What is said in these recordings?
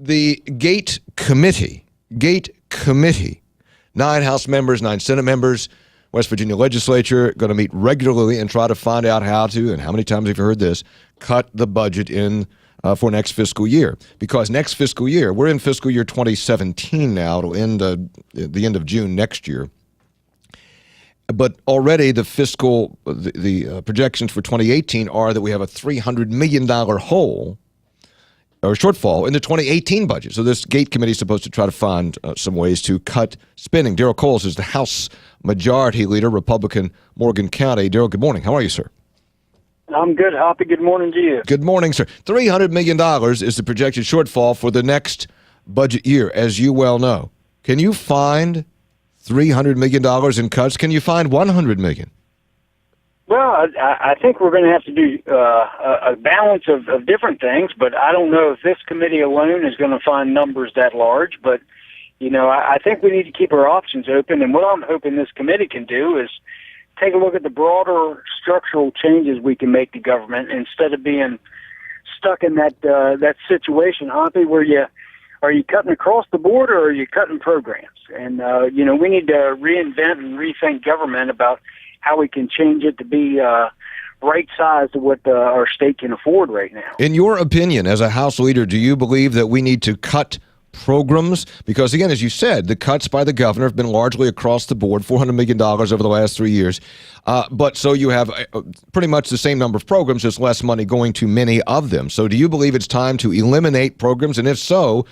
the Gate Committee, 9 House members, 9 Senate members, West Virginia legislature, going to meet regularly and try to find out how to, and how many times have you heard this, cut the budget in for next fiscal year. Because next fiscal year, we're in fiscal year 2017 now. It'll end the end of June next year. But already the projections for 2018 are that we have a $300 million hole or shortfall in the 2018 budget. So this Gate Committee is supposed to try to find some ways to cut spending. Daryl Cowles is the House Majority Leader, Republican, Morgan County. Daryl, good morning. How are you, sir? I'm good, Hoppy. Good morning to you. Good morning, sir. $300 million is the projected shortfall for the next budget year, as you well know. Can you find $300 million in cuts? Can you find $100 million? Well, I think we're going to have to do a balance of different things, but I don't know if this committee alone is going to find numbers that large. But, you know, I think we need to keep our options open, and what I'm hoping this committee can do is take a look at the broader structural changes we can make to government instead of being stuck in that situation, Hoppy, where are you cutting across the board or are you cutting programs? And, you know, we need to reinvent and rethink government about how we can change it to be right size to what our state can afford right now. In your opinion, as a House leader, do you believe that we need to cut programs? Because, again, as you said, the cuts by the governor have been largely across the board, $400 million over the last 3 years. But so you have pretty much the same number of programs, just less money going to many of them. So do you believe it's time to eliminate programs? And if so,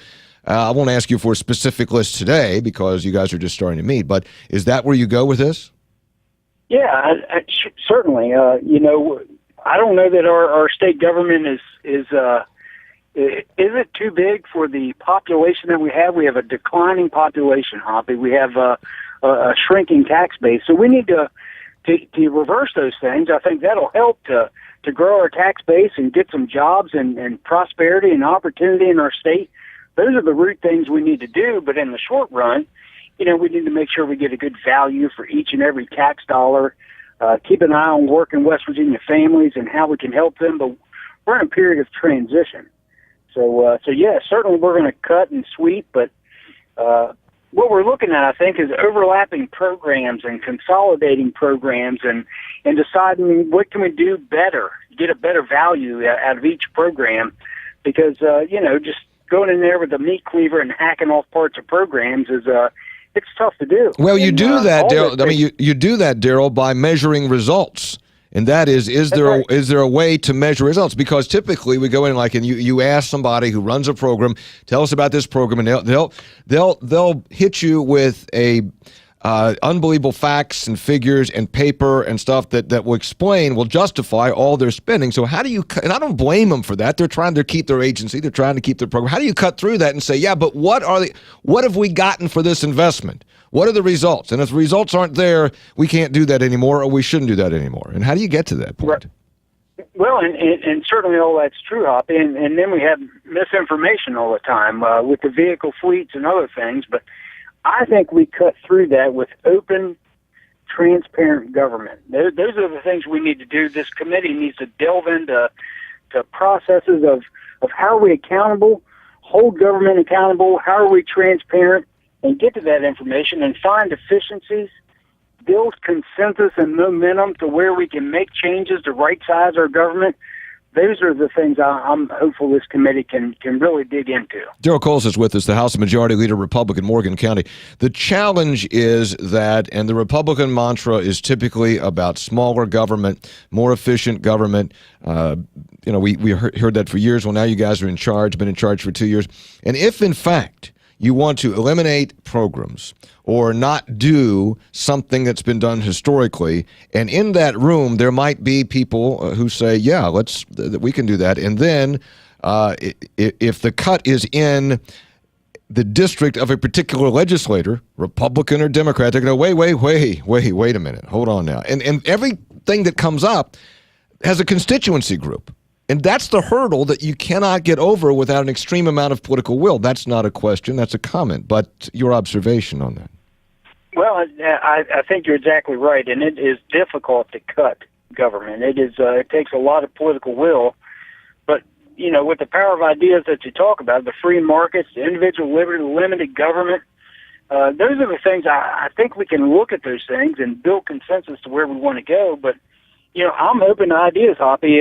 I won't ask you for a specific list today because you guys are just starting to meet, but is that where you go with this? Yeah, certainly. You know, I don't know that our state government is it too big for the population that we have? We have a declining population, Hoppy. We have a shrinking tax base, so we need to reverse those things. I think that'll help to grow our tax base and get some jobs and prosperity and opportunity in our state. Those are the root things we need to do. But in the short run, you know, we need to make sure we get a good value for each and every tax dollar, keep an eye on working West Virginia families and how we can help them. But we're in a period of transition. So yeah, certainly we're going to cut and sweep. But what we're looking at, I think, is overlapping programs and consolidating programs and deciding what can we do better, get a better value out of each program. Because, you know, just going in there with a meat cleaver and hacking off parts of programs is it's tough to do. Well, you do that, Daryl. I mean, you do that, Daryl, by measuring results, and that is there a way to measure results? Because typically we go in and you ask somebody who runs a program, tell us about this program, and they'll hit you with a unbelievable facts and figures and paper and stuff that will justify all their spending. So how do you, and I don't blame them for that. They're trying to keep their agency. They're trying to keep their program. How do you cut through that and say, yeah, but what have we gotten for this investment? What are the results? And if the results aren't there, we can't do that anymore, or we shouldn't do that anymore. And how do you get to that point? Right. Well, and certainly all that's true, Hoppy. And then we have misinformation all the time with the vehicle fleets and other things. But I think we cut through that with open, transparent government. Those are the things we need to do. This committee needs to delve into processes of how are we accountable, hold government accountable, how are we transparent, and get to that information and find efficiencies, build consensus and momentum to where we can make changes to right-size our government. Those are the things I'm hopeful this committee can really dig into. Daryl Cowles is with us, the House Majority Leader, Republican, Morgan County. The challenge is that, and the Republican mantra is typically about smaller government, more efficient government. You know, we heard that for years. Well, now you guys are in charge, been in charge for 2 years. And if, in fact, you want to eliminate programs or not do something that's been done historically, and in that room there might be people who say, yeah, we can do that. And then if the cut is in the district of a particular legislator, Republican or Democrat, they're going to wait a minute, hold on now. And everything that comes up has a constituency group. And that's the hurdle that you cannot get over without an extreme amount of political will. That's not a question, that's a comment. But your observation on that? Well, I think you're exactly right, and it is difficult to cut government. It takes a lot of political will. But, with the power of ideas that you talk about, the free markets, the individual liberty, the limited government, those are the things I think we can look at those things and build consensus to where we want to go. But, I'm open to ideas, Hoppy.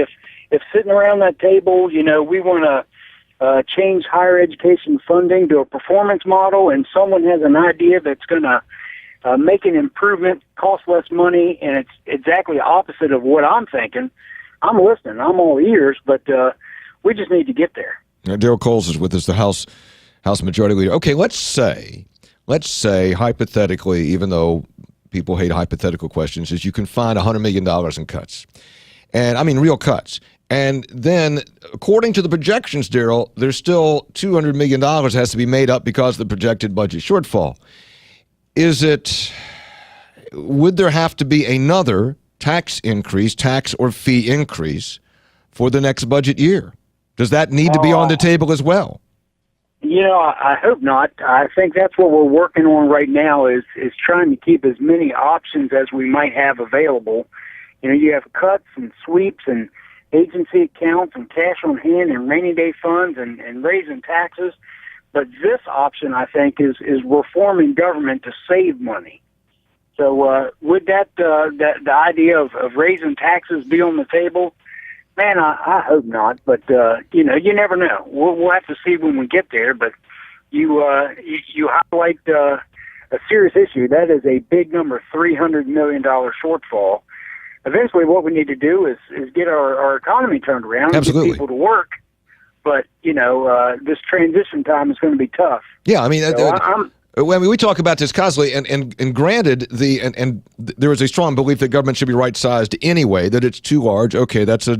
If sitting around that table, we want to change higher education funding to a performance model, and someone has an idea that's going to make an improvement, cost less money, and it's exactly opposite of what I'm thinking, I'm listening. I'm all ears, but we just need to get there. Daryl Cowles is with us, the House Majority Leader. Okay, let's say hypothetically, even though people hate hypothetical questions, is you can find $100 million in cuts. And I mean real cuts. And then, according to the projections, Daryl, there's still $200 million has to be made up because of the projected budget shortfall. Would there have to be another tax or fee increase for the next budget year? Does that need to be on the table as well? I hope not. I think that's what we're working on right now is trying to keep as many options as we might have available. You have cuts and sweeps and agency accounts and cash on hand and rainy day funds and raising taxes. But this option, I think, is reforming government to save money. So would the idea of raising taxes be on the table? Man, I hope not. But, you never know. We'll have to see when we get there. But you highlight a serious issue. That is a big number, $300 million shortfall. Eventually what we need to do is get our economy turned around and get people to work. But, this transition time is going to be tough. Yeah, I mean, we talk about this constantly, and granted, there is a strong belief that government should be right-sized anyway, that it's too large. Okay, that's a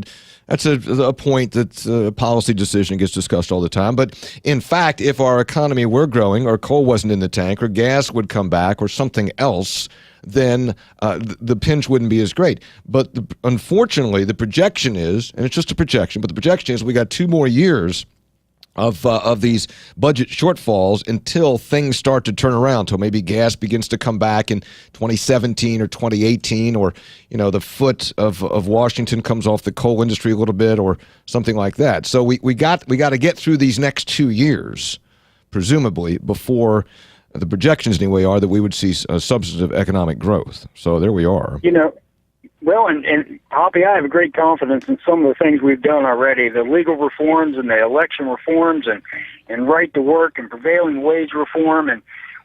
point that a policy decision gets discussed all the time. But in fact, if our economy were growing, or coal wasn't in the tank, or gas would come back, or something else, then the pinch wouldn't be as great. But unfortunately, the projection is, and it's just a projection, but the projection is we got 2 more years of these budget shortfalls until things start to turn around, until maybe gas begins to come back in 2017 or 2018, or the foot of Washington comes off the coal industry a little bit, or something like that. So we got to get through these next 2 years, presumably, before the projections anyway are that we would see substantive economic growth. So there we are. Well, and Hoppy, I have great confidence in some of the things we've done already, the legal reforms and the election reforms and right to work and prevailing wage reform. And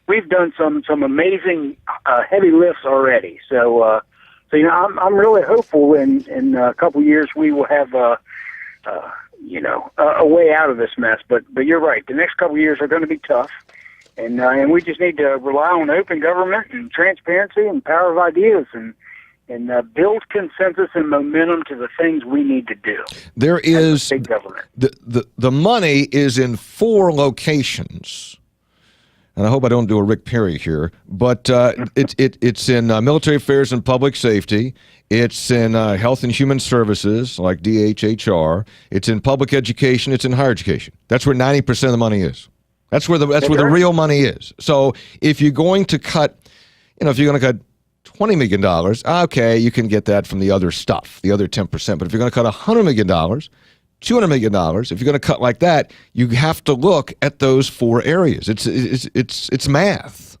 we've done some amazing heavy lifts already. So I'm really hopeful in a couple of years we will have a way out of this mess. But you're right. The next couple of years are going to be tough. And we just need to rely on open government and transparency and power of ideas and build consensus and momentum to the things we need to do. There is big government. The money is in 4 locations, and I hope I don't do a Rick Perry here, but it's in military affairs and public safety. It's in health and human services like DHHR. It's in public education. It's in higher education. That's where 90% of the money is. That's where the real money is. So if you're going to cut, if you're going to cut $20 million, okay, you can get that from the other stuff, the other 10%. But if you're going to cut $100 million, $200 million, if you're going to cut like that, you have to look at those 4 areas. It's math.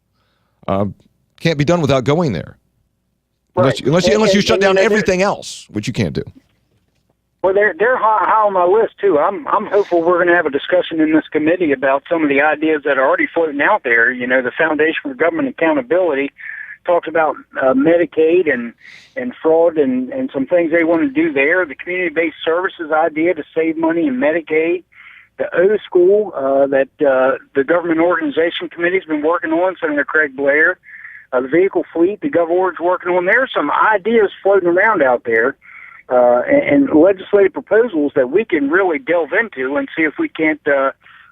Can't be done without going there. Right. Unless you shut down everything else, which you can't do. Well, they're high on my list too. I'm hopeful we're going to have a discussion in this committee about some of the ideas that are already floating out there. The Foundation for Government Accountability talks about Medicaid and fraud and some things they want to do there. The community-based services idea to save money in Medicaid. The O School that the Government Organization Committee has been working on, Senator Craig Blair. The vehicle fleet, the GovOrd's working on. There are some ideas floating around out there. And legislative proposals that we can really delve into and see if we can't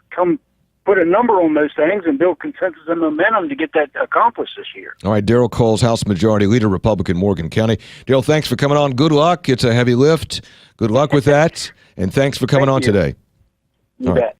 come put a number on those things and build consensus and momentum to get that accomplished this year. All right, Daryl Cowles, House Majority Leader, Republican, Morgan County. Daryl, thanks for coming on. Good luck. It's a heavy lift. Good luck with that. And thanks for coming on today. You bet.